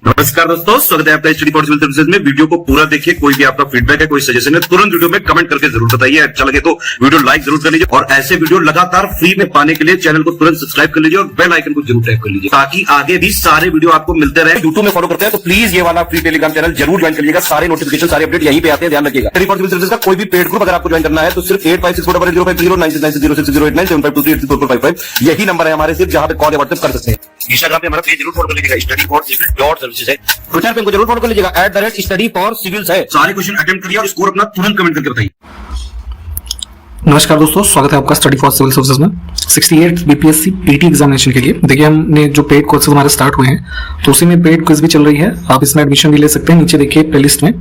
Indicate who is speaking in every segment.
Speaker 1: नमस्कार दोस्तों, स्वागत है आपका स्टडी फॉर सिविल सर्विसेज में। वीडियो को पूरा देखिए। कोई भी आपका फीडबैक है, कोई सजेशन है, तुरंत वीडियो में कमेंट करके जरूर बताइए। अच्छा लगे तो वीडियो लाइक जरूर कर लीजिए और ऐसे वीडियो लगातार फ्री में पाने के लिए चैनल को तुरंत सब्सक्राइब कर लीजिए और बेल आइकन को जरूर टैप कर लीजिए ताकि आगे भी सारे वीडियो आपको मिलते रहे। यूट्यूब में फॉलो करते हैं तो प्लीज ये वाला फ्री टेलीग्राम चैनल जरूर ज्वाइन करिएगा। सारे नोटिफिकेशन, सारे अपडेट यहीं पे आते हैं, ध्यान रखिएगा। स्टडी फॉर सिविल सर्विसेज का कोई भी पेड ग्रुप अगर आपको ज्वाइन करना है तो सिर्फ 856400969606097523 यही नंबर है हमारे, सिर्फ जहां पे कॉल या व्हाट्सएप कर सकते हैं। इंस्टाग्राम पे हमारा पेज जरूर फॉलो कर लीजिएगा, study for civil dot services है। ट्विटर पे हमको जरूर फॉलो कर लीजिएगा, @study for civils है। सारे क्वेश्चन अटेम्प्ट करिए और स्कोर अपना तुरंत कमेंट करके बताइए।
Speaker 2: नमस्कार दोस्तों, स्वागत है आपका स्टडी फॉर सिविल सर्विसेज में 68 बीपीएससी पीटी एग्जामिनेशन के लिए। देखिए, हमने जो पेड कोर्सेज हमारे स्टार्ट हुए हैं तो उसी में पेड क्विज भी चल रही है। आप इसमें एडमिशन भी ले सकते हैं। नीचे देखिए प्लेलिस्ट में,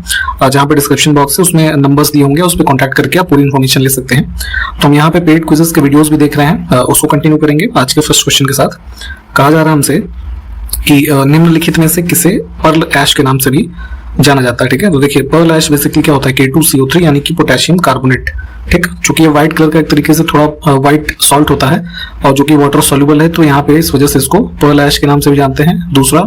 Speaker 2: जहां पे डिस्क्रिप्शन बॉक्स है उसमें नंबर्स दिए होंगे, उस पर कॉन्टैक्ट करके आप पूरी इन्फॉर्मेशन ले सकते हैं। तो हम यहाँ पे पेड क्विजेस के वीडियोस भी देख रहे हैं, उसको कंटिन्यू करेंगे आज के फर्स्ट क्वेश्चन के साथ। कहा जा रहा है हमसे कि निम्नलिखित में से किसे पर्ल ऐश के नाम से भी जाना जाता है। ठीक है, तो देखिए पर्ल ऐश बेसिकली क्या होता है, K2CO3 यानी कि पोटेशियम कार्बोनेट। ठीक, चूंकि ये व्हाइट कलर का एक तरीके से थोड़ा व्हाइट सॉल्ट होता है और जो कि वाटर सॉल्युबल है, तो यहाँ पे इस वजह से इसको पर्ल ऐश के नाम से भी जानते हैं। दूसरा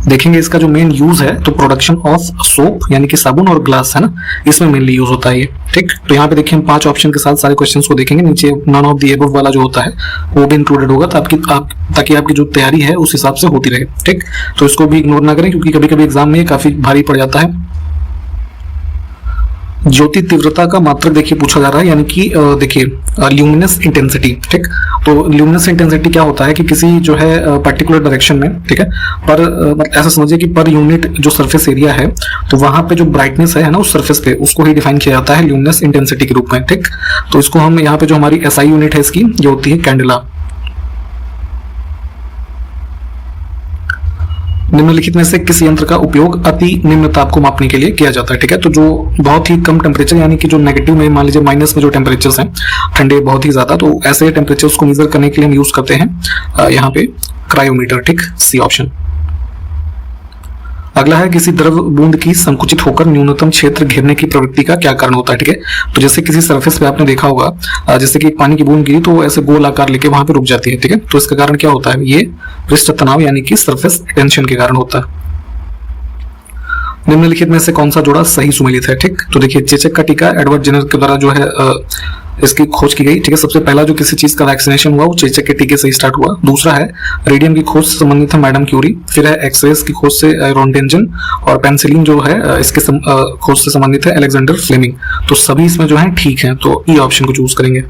Speaker 2: देखेंगे इसका जो मेन यूज है तो प्रोडक्शन ऑफ सोप यानी कि साबुन और ग्लास है ना, इसमें मेनली यूज होता है ये। ठीक, तो यहाँ पे देखिए हम 5 ऑप्शन के साथ सारे क्वेश्चंस को देखेंगे। नीचे नन ऑफ द एबव वाला जो होता है वो भी इंक्लूडेड होगा ताकि आपकी जो तैयारी है उस हिसाब से होती रहे। ठीक, तो इसको भी इग्नोर ना करें क्योंकि कभी कभी एग्जाम में काफी भारी पड़ जाता है। ज्योति तीव्रता का मात्रक देखिए पूछा जा रहा है, यानी कि देखिए ल्यूमिनस इंटेंसिटी। ठीक, तो ल्यूमिनस इंटेंसिटी क्या होता है कि किसी जो है पर्टिकुलर डायरेक्शन में, ठीक है, पर ऐसा समझिए कि पर यूनिट जो सरफेस एरिया है तो वहां पे जो ब्राइटनेस है ना उस सरफेस पे, उसको ही डिफाइन किया जाता है ल्यूमिनस इंटेंसिटी के रूप में। ठीक, तो इसको हम यहाँ पे जो हमारी SI यूनिट है इसकी ये होती है कैंडेला। निम्नलिखित में से किस यंत्र का उपयोग अति निम्न ताप को मापने के लिए किया जाता है। ठीक है, तो जो बहुत ही कम टेम्परेचर यानी कि जो नेगेटिव में, मान लीजिए माइनस में जो टेम्परेचर्स हैं, ठंडे बहुत ही ज्यादा, तो ऐसे टेम्परेचर्स को मेजर करने के लिए हम यूज करते हैं यहाँ पे क्रायोमीटर। ठीक, सी ऑप्शन। अगला है किसी द्रव बूंद की संकुचित होकर न्यूनतम क्षेत्र घेरने की प्रवृत्ति का क्या कारण होता है। ठीक है, तो जैसे किसी सरफेस पे आपने देखा होगा, जैसे कि पानी की बूंद गिरी तो ऐसे गोल आकार लेके वहां पे रुक जाती है। ठीक है, तो इसका कारण क्या होता है, ये पृष्ठ तनाव यानी कि सरफेस टेंशन के कारण होता है। निम्नलिखित में से कौन सा जोड़ा सही सुमेलित है। ठीक, तो देखिए चेचक का टीका एडवर्ड जेनर के द्वारा जो है इसकी खोज की गई। ठीक है, सबसे पहला जो किसी चीज का वैक्सीनेशन हुआ वो चेचक के टीके से ही स्टार्ट हुआ। दूसरा है रेडियम की खोज से संबंधित है मैडम क्यूरी। फिर है एक्सरेज की खोज से रोन्टेंजन, और पेनिसिलिन जो है इसके खोज से संबंधित है अलेक्जेंडर फ्लेमिंग। तो सभी इसमें जो है ठीक है, तो ई ऑप्शन को चूज करेंगे।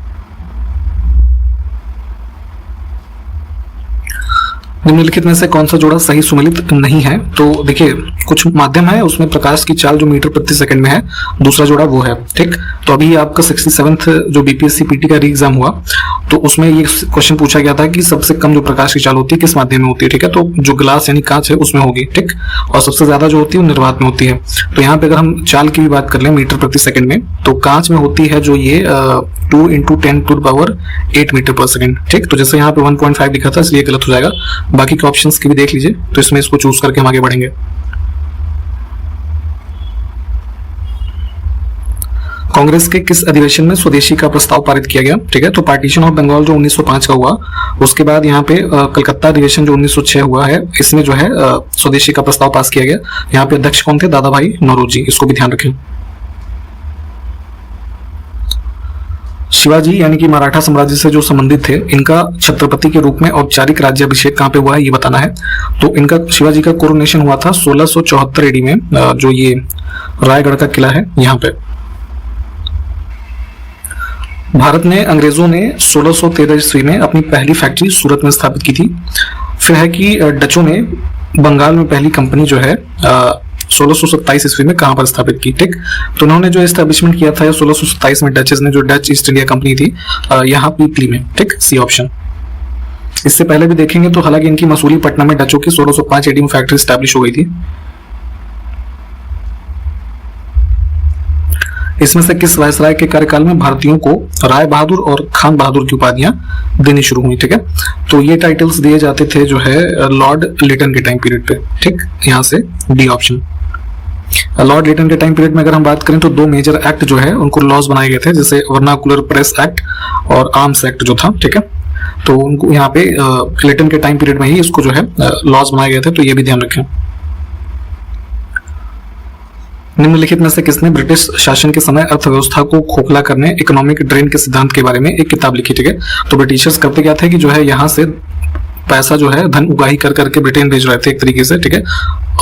Speaker 2: निम्नलिखित में से कौन सा जोड़ा सही सुमेलित नहीं है। तो देखिए कुछ माध्यम है उसमें प्रकाश की चाल जो मीटर प्रति सेकंड में है, दूसरा जोड़ा वो है। ठीक, तो अभी आपका 67th जो बीपीएससी पीटी का री एग्जाम हुआ तो उसमें ये क्वेश्चन पूछा गया था कि सबसे कम जो प्रकाश की चाल होती है किस माध्यम में होती है। ठीक है, तो जो ग्लास यानी कांच है उसमें होगी। ठीक, और सबसे ज्यादा जो होती है वो निर्वात में होती है। तो यहाँ पे अगर हम चाल की भी बात कर लें मीटर प्रति सेकंड में, तो कांच में होती है जो ये 2 × 10⁸ मीटर पर सेकंड। ठीक, तो जैसे यहाँ पे 1.5 लिखा था इसलिए गलत हो जाएगा। बाकी के ऑप्शंस की भी देख लीजिए, तो इसमें इसको चूज करके हम आगे बढ़ेंगे। कांग्रेस के किस अधिवेशन में स्वदेशी का प्रस्ताव पारित किया गया। ठीक है, तो पार्टीशन ऑफ बंगाल जो 1905 का हुआ, उसके बाद यहाँ पे कलकत्ता अधिवेशन जो 1906 हुआ है, इसमें जो है स्वदेशी का प्रस्ताव पास किया गया। यहाँ पे अध्यक्ष कौन थे, दादा भाई नौरोजी, इसको भी ध्यान रखें। शिवाजी यानी कि मराठा साम्राज्य से जो संबंधित थे, इनका छत्रपति के रूप में औपचारिक राज्याभिषेक कहाँ पे हुआ है ये बताना है। तो इनका शिवाजी का कोरोनेशन हुआ था 1674 AD में, जो ये रायगढ़ का किला है यहाँ पे। भारत ने, अंग्रेजों ने 1613 ईस्वी में अपनी पहली फैक्ट्री सूरत में स्थापित की थी। फिर है कि डचों ने बंगाल में पहली कंपनी जो है 1627 ईस्वी में कहां पर स्थापित की। ठीक, तो उन्होंने जो एस्टेब्लिशमेंट किया था 1627 में डचेस ने, जो डच ईस्ट इंडिया कंपनी थी, यहाँ पीपली में। ठीक, सी ऑप्शन। इससे पहले भी देखेंगे तो हालांकि इनकी मसूरी पटना में डचों की 1605 AD में फैक्ट्री स्टैब्लिश हो गई थी। इसमें से किस वायसराय के कार्यकाल में भारतीयों को राय बहादुर और खान बहादुर की उपाधियां देनी शुरू हुई। ठीक है, तो ये टाइटल्स दिए जाते थे जो है लॉर्ड लिटन के टाइम पीरियड पे। ठीक, यहाँ से डी ऑप्शन। लॉर्ड लिटन के टाइम पीरियड में अगर हम बात करें तो 2 मेजर एक्ट जो है उनको लॉज बनाए गए थे, जैसे वर्नाकुलर प्रेस एक्ट और आर्म्स एक्ट जो था। ठीक है, तो उनको यहाँ पे लिटन के टाइम पीरियड में ही इसको जो है लॉज बनाए गए थे, तो ये भी ध्यान रखें। निम्नलिखित में से किसने ब्रिटिश शासन के समय अर्थव्यवस्था को खोखला करने इकोनॉमिक ड्रेन के सिद्धांत के बारे में एक किताब लिखी? ठीक है, तो ब्रिटिशर्स करते क्या थे कि जो है यहाँ से पैसा जो है धन उगाही कर करके ब्रिटेन भेज रहे थे एक तरीके से। ठीक है,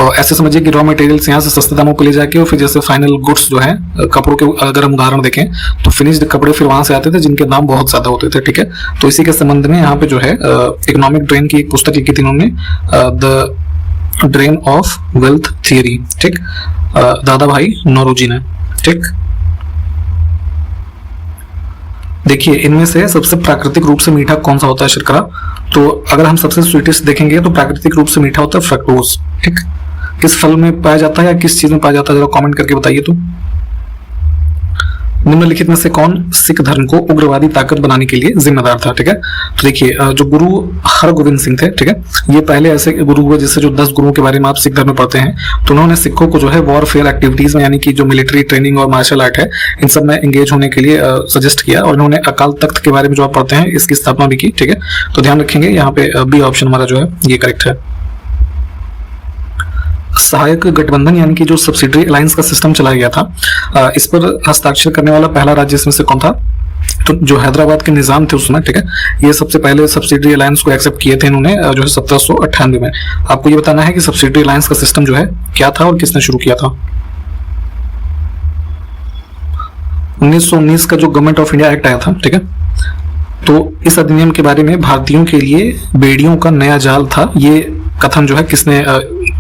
Speaker 2: और ऐसे समझिए कि रॉ मटेरियल्स यहाँ से सस्ते दामों को ले जाके और फिर जैसे फाइनल गुड्स जो है कपड़ों के, अगर हम उदाहरण देखें तो फिनिश्ड कपड़े फिर वहां से आते थे जिनके दाम बहुत ज्यादा होते थे। ठीक है, तो इसी के संबंध में यहाँ पे जो है इकोनॉमिक ड्रेन की एक पुस्तक लिखी थी इन्होंने, the drain of wealth theory. ठीक, दादा भाई नौरोजी ने। ठीक, देखिए इनमें से सबसे प्राकृतिक रूप से मीठा कौन सा होता है शर्करा? तो अगर हम सबसे स्वीटेस्ट देखेंगे तो प्राकृतिक रूप से मीठा होता है फ्रक्टोज। ठीक, किस फल में पाया जाता है या किस चीज में पाया जाता है, जरा कमेंट करके बताइए। तो निम्नलिखित में से कौन सिख धर्म को उग्रवादी ताकत बनाने के लिए जिम्मेदार था? ठीक है, तो देखिए जो गुरु हरगोविंद सिंह थे, ठीक है, ये पहले ऐसे गुरु हुए जिससे जो 10 गुरुओं के बारे में आप सिख धर्म में पढ़ते हैं, तो उन्होंने सिखों को जो है वॉरफेयर एक्टिविटीज में, यानी कि जो मिलिट्री ट्रेनिंग और मार्शल आर्ट है, इन सब में एंगेज होने के लिए सजेस्ट किया। और इन्होंने अकाल तख्त के बारे में जो आप पढ़ते हैं इसकी स्थापना भी की। ठीक है, तो ध्यान रखेंगे यहाँ पे बी ऑप्शन हमारा जो है ये करेक्ट है। सहायक गठबंधन यानी कि जो सब्सिडरी अलायंस का सिस्टम चलाया गया था, इस पर हस्ताक्षर करने वाला पहला राज्य इसमें से कौन था? तो जो हैदराबाद के निजाम थे उसमें। ठीक है, ये सबसे पहले सब्सिडरी अलायंस को एक्सेप्ट किए थे इन्होंने जो है 1798 में। आपको ये बताना है कि सब्सिडरी अलायंस का सिस्टम जो है क्या था और किसने शुरू किया था। 1919 का जो गवर्नमेंट ऑफ इंडिया एक्ट आया था, ठीक है, तो इस अधिनियम के बारे में भारतीयों के लिए बेड़ियों का नया जाल था, ये कथन जो है किसने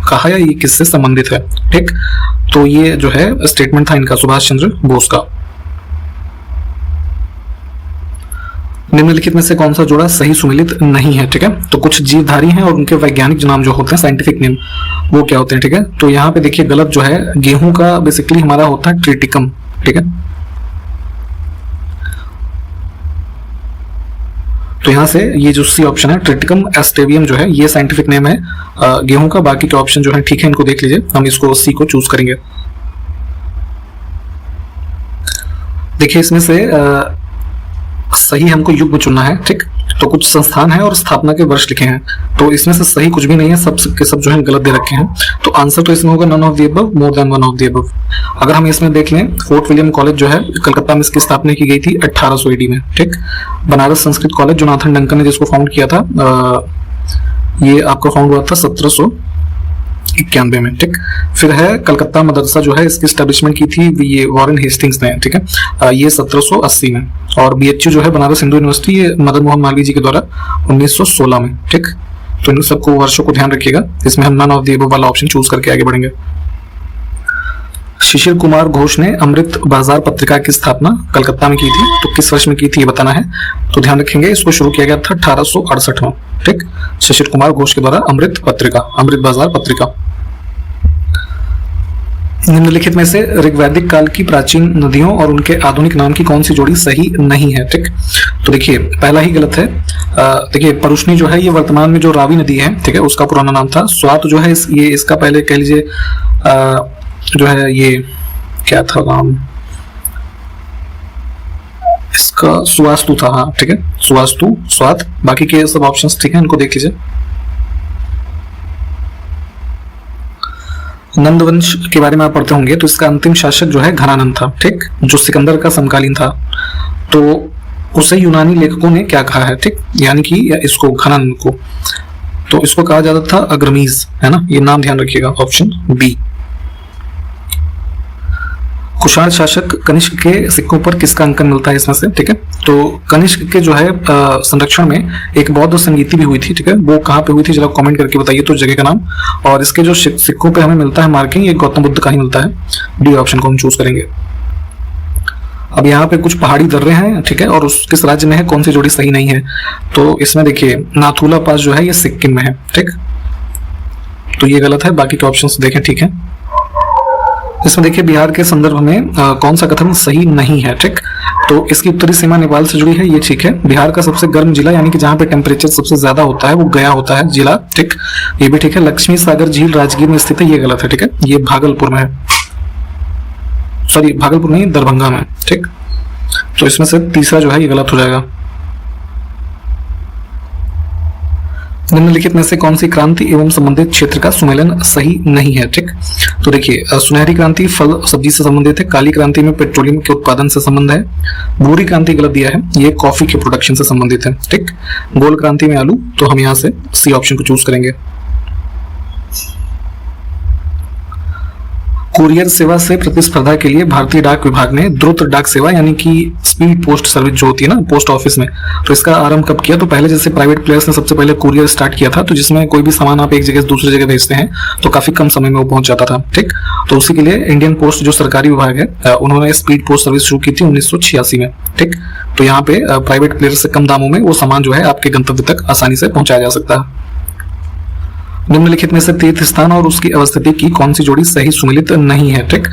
Speaker 2: कहा या ये किससे संबंधित है? ठीक, तो ये जो है स्टेटमेंट था इनका सुभाष चंद्र बोस का। निम्नलिखित में से कौन सा जोड़ा सही सुमेलित नहीं है? ठीक है, तो कुछ जीवधारी हैं और उनके वैज्ञानिक नाम जो होते हैं, साइंटिफिक नेम, वो क्या होते हैं? ठीक है, तो यहाँ पे देखिए गलत जो है, गेहूं का बेसिकली हमारा होता है ट्रिटिकम। ठीक है, तो यहाँ से ये जो सी ऑप्शन है ट्रिटिकम एस्टेवियम जो है ये साइंटिफिक नेम है गेहूं का। बाकी के ऑप्शन जो है ठीक है, इनको देख लीजिए, हम इसको सी को चूज करेंगे। देखिए इसमें से सही हमको युग्म चुनना है। ठीक, तो कुछ संस्थान है और स्थापना के वर्ष लिखे हैं, तो इसमें से सही कुछ भी नहीं है, सब के सब जो है गलत दे रखे हैं। तो आंसर तो इसमें होगा none of the above, more than one of the above. अगर हम इसमें देख लें, फोर्ट विलियम कॉलेज जो है कलकत्ता में इसकी स्थापना की गई थी 1800 AD में। ठीक, Banaras Sanskrit college Jonathan Duncan ने जिसको फाउंड किया था, ये आपका फाउंड हुआ था 1791 में। ठीक, फिर है कलकत्ता मदरसा जो है, इसकी स्टैब्लिशमेंट की थी ये वॉरेन हेस्टिंग्स ने। ठीक है, ये 1780 में। और BHU जो है बनारस हिंदू यूनिवर्सिटी, ये मदन मोहन मालवीय जी के द्वारा 1916 में। ठीक, तो इन सबको वर्षों को ध्यान रखिएगा, इसमें हम नन ऑफ द अबव वाला ऑप्शन चूज करके आगे बढ़ेंगे। शिशिर कुमार घोष ने अमृत बाजार पत्रिका की स्थापना कलकत्ता में की थी, तो किस वर्ष में की थी ये बताना है। तो ध्यान रखेंगे इसको शुरू किया गया था 1868 में। ठीक, शिशिर कुमार घोष के द्वारा अमृत पत्रिका, अमृत बाजार पत्रिका। निम्नलिखित में से ऋग्वैदिक काल की प्राचीन नदियों और उनके आधुनिक नाम की कौन सी जोड़ी सही नहीं है? ठीक, तो देखिए पहला ही गलत है। देखिए परुष्णी जो है ये वर्तमान में जो रावी नदी है, ठीक है, उसका पुराना नाम था। स्वात जो है ये इसका पहले कह लीजिए जो है ये क्या था नाम इसका, सुवास्तु था। हाँ ठीक है, सुवास्तु, स्वात। बाकी के सब ऑप्शंस ठीक है, इनको देख लीजिए। नंद वंश के बारे में आप पढ़ते होंगे, तो इसका अंतिम शासक जो है घनानंद था। ठीक, जो सिकंदर का समकालीन था। तो उसे यूनानी लेखकों ने क्या कहा है? ठीक, यानी कि इसको घनानंद को, तो इसको कहा जाता था अग्रमीज, है ना, ये नाम ध्यान रखिएगा, ऑप्शन बी। कुषाण शासक कनिष्क के सिक्कों पर किसका अंकन मिलता है इसमें से? ठीक है, तो कनिष्क के जो है संरक्षण में एक बौद्ध संगीति भी हुई थी। ठीक है, वो कहाँ पे हुई थी जरा कमेंट करके बताइए तो जगह का नाम। और इसके जो सिक्कों पे हमें मिलता है मार्किंग, ये गौतम बुद्ध का ही मिलता है। डी ऑप्शन को हम चूज करेंगे। अब यहाँ पे कुछ पहाड़ी दर्रे हैं, ठीक है, और उस किस राज्य में है, कौन सी जोड़ी सही नहीं है? तो इसमें देखिए नाथुला पास जो है ये सिक्किम में है। ठीक, तो ये गलत है, बाकी के ऑप्शंस देखें ठीक है। इसमें देखिए बिहार के संदर्भ में कौन सा कथन सही नहीं है? ठीक, तो इसकी उत्तरी सीमा नेपाल से जुड़ी है, ये ठीक है। बिहार का सबसे गर्म जिला यानी कि जहाँ पे टेम्परेचर सबसे ज्यादा होता है वो गया होता है जिला। ठीक, ये भी ठीक है। लक्ष्मी सागर झील राजगीर में स्थित है, ये गलत है। ठीक है, ये भागलपुर में है, सॉरी भागलपुर नहीं, दरभंगा में। ठीक, तो इसमें से तीसरा जो है ये गलत हो जाएगा। निम्नलिखित में से कौन सी क्रांति एवं संबंधित क्षेत्र का सुमेलन सही नहीं है? ठीक, तो देखिए सुनहरी क्रांति फल सब्जी से संबंधित है, काली क्रांति में पेट्रोलियम के उत्पादन से संबंध है, भूरी क्रांति गलत दिया है, ये कॉफी के प्रोडक्शन से संबंधित है। ठीक, गोल क्रांति में आलू, तो हम यहाँ से सी ऑप्शन को चूज करेंगे। कुरियर सेवा से प्रतिस्पर्धा के लिए भारतीय डाक विभाग ने द्रुत डाक सेवा यानी कि स्पीड पोस्ट सर्विस जो होती है ना पोस्ट ऑफिस में, तो इसका आरंभ कब किया? तो पहले जैसे प्राइवेट प्लेयर्स ने सबसे पहले कुरियर स्टार्ट किया था, तो जिसमें कोई भी सामान आप एक जगह से दूसरी जगह भेजते हैं तो काफी कम समय में वो पहुंच जाता था। ठीक, तो उसी के लिए इंडियन पोस्ट जो सरकारी विभाग है उन्होंने स्पीड पोस्ट सर्विस शुरू की थी 1986 में। ठीक, तो यहाँ पे प्राइवेट प्लेयर से कम दामों में वो सामान जो है आपके गंतव्य तक आसानी से पहुंचाया जा सकता है। निम्नलिखित में से तीर्थ स्थान और उसकी अवस्थिति की कौन सी जोड़ी सही सुमेलित नहीं है? ठीक,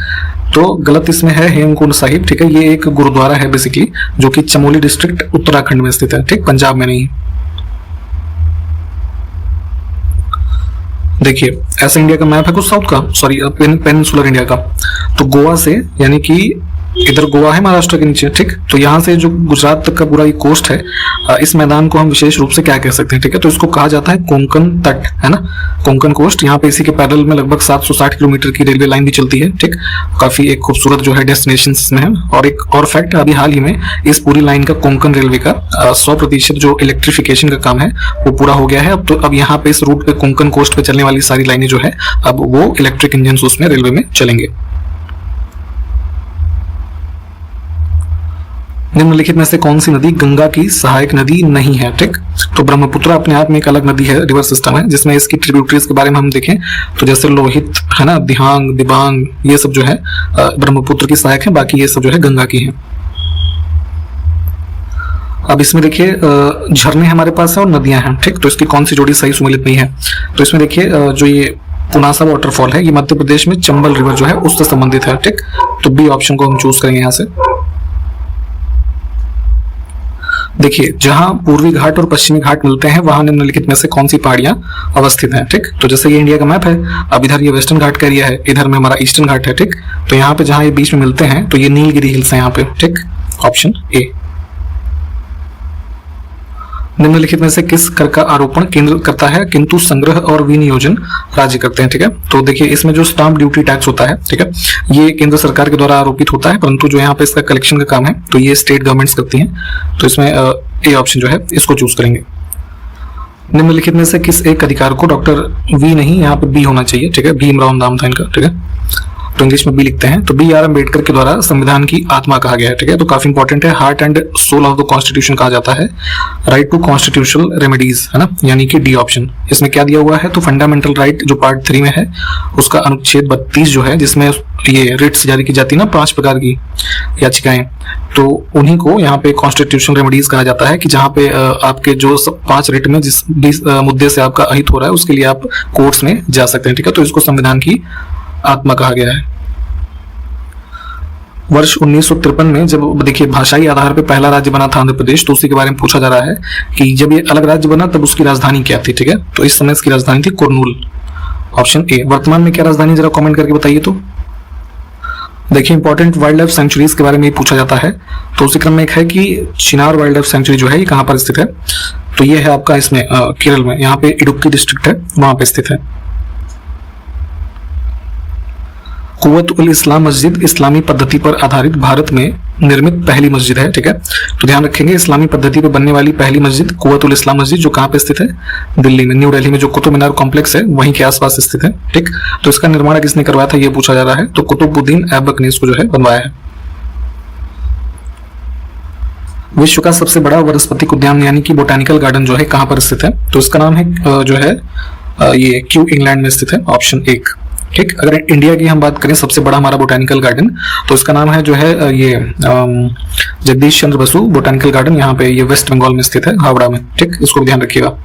Speaker 2: तो गलत इसमें है हेमकुंड साहिब। ठीक है, ये एक गुरुद्वारा है बेसिकली जो कि चमोली डिस्ट्रिक्ट उत्तराखंड में स्थित है। ठीक, पंजाब में नहीं। देखिए ऐसा इंडिया का मैप है कुछ साउथ का, सॉरी पेनिनसुलर इंडिया का, तो गोवा से यानी कि इधर गोवा है महाराष्ट्र के नीचे। ठीक, तो यहाँ से जो गुजरात तक का पूरा ये कोस्ट है, इस मैदान को हम विशेष रूप से क्या कह सकते हैं? ठीक है, तो इसको कहा जाता है कोंकण तट, है ना, कोंकण कोस्ट। यहाँ पे इसी के पैदल में लगभग 760 किलोमीटर की रेलवे लाइन भी चलती है। ठीक, काफी एक खूबसूरत जो है डेस्टिनेशन इसमें है। और एक और फैक्ट, अभी हाल ही में इस पूरी लाइन का कोंकण रेलवे का 100% जो इलेक्ट्रिफिकेशन का काम है वो पूरा हो गया है। अब तो अब यहाँ पे इस रूट पे कोंकण कोस्ट पे चलने वाली सारी लाइनें जो है अब वो इलेक्ट्रिक इंजन उसमें रेलवे में चलेंगे। निम्नलिखित में से कौन सी नदी गंगा की सहायक नदी नहीं है? ठीक, तो ब्रह्मपुत्र अपने आप में एक अलग नदी है, रिवर सिस्टम है, जिसमें इसकी ट्रिब्यूटरीज के बारे में हम देखें तो जैसे लोहित है ना, दिहांग, दिबांग, ये सब जो है ब्रह्मपुत्र की सहायक है, बाकी ये सब जो है गंगा की है। अब इसमें देखिए झरने हमारे पास है और नदियां हैं। ठीक, तो इसकी कौन सी जोड़ी सही सुमेलित नहीं है? तो इसमें देखिए जो ये पुनासा वाटरफॉल है ये मध्य प्रदेश में चंबल रिवर जो है उससे संबंधित है। ठीक, तो बी ऑप्शन को हम चूज करेंगे यहाँ से। देखिए जहां पूर्वी घाट और पश्चिमी घाट मिलते हैं वहां निम्नलिखित में से कौन सी पहाड़ियां अवस्थित हैं? ठीक, तो जैसे ये इंडिया का मैप है, अब इधर ये वेस्टर्न घाट का एरिया है, इधर में हमारा ईस्टर्न घाट है। ठीक, तो यहाँ पे जहां ये बीच में मिलते हैं तो ये नीलगिरी हिल्स है यहाँ पे। ठीक, ऑप्शन ए। निम्नलिखित में से किस कर का आरोपण केंद्र करता है किंतु संग्रह और विनियोजन राज्य करते हैं? ठीक है, तो देखिए इसमें जो स्टाम्प ड्यूटी टैक्स होता है, ठीक है, ये केंद्र सरकार के द्वारा आरोपित होता है, परंतु जो यहाँ पे इसका कलेक्शन का काम है तो ये स्टेट गवर्नमेंट्स करती हैं। तो इसमें ए ऑप्शन जो है इसको चूज करेंगे। निम्नलिखित में से किस एक अधिकार को डॉक्टर वी नहीं, यहाँ पे बी होना चाहिए। ठीक है, भीमराव नाम था इनका। ठीक है, तो इंग्लिश में बी लिखते हैं, तो बी आर अम्बेडकर के द्वारा संविधान की आत्मा कहा गया है। ठीक है, तो काफी इंपॉर्टेंट है, heart and soul of the constitution कहा जाता है। राइट टू कॉन्स्टिट्यूशनल रेमेडीज है ना, यानी कि डी ऑप्शन। इसमें क्या दिया हुआ है? तो फंडामेंटल राइट जो पार्ट 3 में है उसका अनुच्छेद 32 जो है, जिसमें ये रिट्स जारी की जाती है ना 5 प्रकार की याचिकाएं, तो उन्हीं को यहाँ पे कॉन्स्टिट्यूशनल रेमेडीज कहा जाता है कि जहाँ पे आपके जो 5 रिट में जिस मुद्दे से आपका अहित हो रहा है उसके लिए आप कोर्ट्स में जा सकते हैं। ठीक है, तो इसको संविधान की आत्मा कहा गया है। वर्ष 1953 में जब देखिए भाषाई आधार पे पहला राज्य बना था आंध्र प्रदेश, तो उसी के बारे में पूछा जा रहा है कि जब ये अलग राज्य बना तब उसकी राजधानी क्या थी? ठीक है, तो इस समय इसकी राजधानी थी कुर्नूल। Option A. वर्तमान में क्या राजधानी, जरा कमेंट करके बताइए। तो देखिए इंपॉर्टेंट वाइल्ड लाइफ सेंचुरीज के बारे में पूछा जाता है, तो उसी क्रम में एक है कि चिनार वाइल्ड लाइफ सेंचुरी जो है ये कहाँ पर स्थित है? तो ये है आपका इसमें केरल में, यहाँ पे इडुक्की डिस्ट्रिक्ट है, वहां पे स्थित है। कुव्वत उल इस्लाम मस्जिद इस्लामी पद्धति पर आधारित भारत में निर्मित पहली मस्जिद है। ठीक है, तो ध्यान रखेंगे इस्लामी पद्धति पर बनने वाली पहली मस्जिद कुव्वत उल इस्लाम मस्जिद जो कहाँ पे स्थित है? दिल्ली में, न्यू दिल्ली में जो कुतुब मीनार कॉम्प्लेक्स है वहीं के आसपास स्थित है। ठीक, तो इसका निर्माण किसने करवाया था ये पूछा जा रहा है, तो कुतुबुद्दीन ऐबक ने इसको जो है बनवाया है। विश्व का सबसे बड़ा वनस्पतिक उद्यान यानी कि बोटानिकल गार्डन जो है कहाँ पर स्थित है? तो इसका नाम है जो है ये क्यू इंग्लैंड में स्थित है। ऑप्शन 1। ठीक, अगर इंडिया की हम बात करें सबसे बड़ा हमारा बोटानिकल गार्डन, तो इसका नाम है जो है ये जगदीश चंद्र बसु बोटानिकल गार्डन, यहाँ पे ये वेस्ट बंगाल में स्थित है, हावड़ा में। ठीक, इसको ध्यान रखिएगा।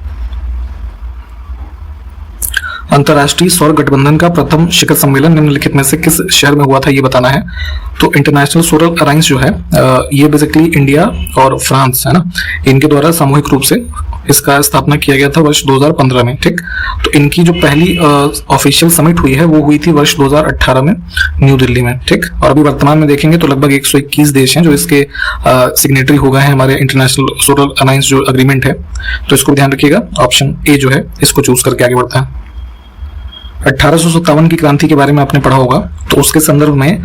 Speaker 2: अंतर्राष्ट्रीय सौर गठबंधन का प्रथम शिखर सम्मेलन निम्नलिखित में से किस शहर में हुआ था ये बताना है। तो इंटरनेशनल सोलर अलायंस जो है ये बेसिकली इंडिया और फ्रांस है ना, इनके द्वारा सामूहिक रूप से इसका स्थापना किया गया था वर्ष 2015 में। ठीक, तो इनकी जो पहली ऑफिशियल समिट हुई है वो हुई थी वर्ष 2018 में न्यू दिल्ली में। ठीक, और अभी वर्तमान में देखेंगे तो लगभग 121 देश हैं जो इसके सिग्नेटरी हो गए हैं हमारे इंटरनेशनल सोलर अलायंस जो अग्रीमेंट है, तो इसको ध्यान रखिएगा। ऑप्शन ए जो है इसको चूज करके आगे बढ़ता है। 1857 की क्रांति के बारे में आपने पढ़ा होगा, तो उसके संदर्भ में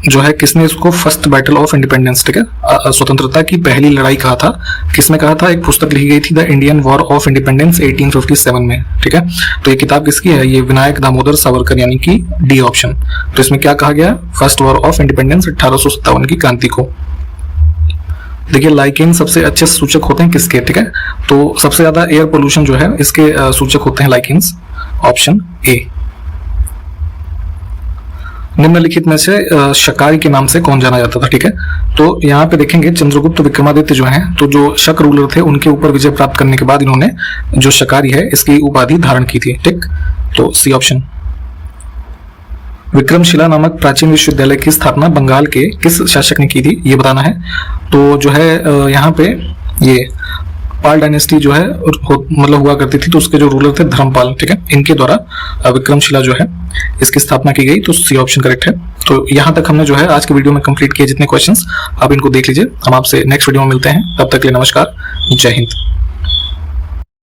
Speaker 2: जो है किसने इसको फर्स्ट बैटल ऑफ इंडिपेंडेंस, ठीक है, स्वतंत्रता की पहली लड़ाई कहा था, किसने कहा था? एक पुस्तक लिखी गई थी the Indian war of independence 1857 में, ठीक है। तो ये किताब किसकी है? ये विनायक दामोदर सावरकर, यानी कि डी ऑप्शन। तो इसमें क्या कहा गया? फर्स्ट वॉर ऑफ इंडिपेंडेंस 1857 की क्रांति को। देखिए लाइकेन सबसे अच्छे सूचक होते हैं किसके, ठीक है, तो सबसे ज्यादा एयर पोल्यूशन जो है इसके सूचक होते हैं लाइकेन्स, ऑप्शन ए। निम्नलिखित में से शकारी के नाम से कौन जाना जाता था, ठीक है, तो यहाँ पे देखेंगे चंद्रगुप्त विक्रमादित्य जो हैं, तो जो शक रूलर थे उनके ऊपर विजय प्राप्त करने के बाद इन्होंने जो शकारी है इसकी उपाधि धारण की थी, ठीक, तो सी ऑप्शन। विक्रमशिला नामक प्राचीन विश्वविद्यालय की स्थापना बंगाल के किस शासक ने की थी, ये बताना है। तो जो है यहाँ पे ये पाल डायनेस्टी जो है मतलब हुआ करती थी, तो उसके जो रूलर थे धर्मपाल, ठीक है, इनके द्वारा विक्रमशिला जो है इसकी स्थापना की गई, तो सी ऑप्शन करेक्ट है। तो यहाँ तक हमने जो है आज के वीडियो में कंप्लीट किए जितने क्वेश्चंस, आप इनको देख लीजिए। हम आपसे नेक्स्ट वीडियो में मिलते हैं, तब तक के लिए नमस्कार, जय हिंद।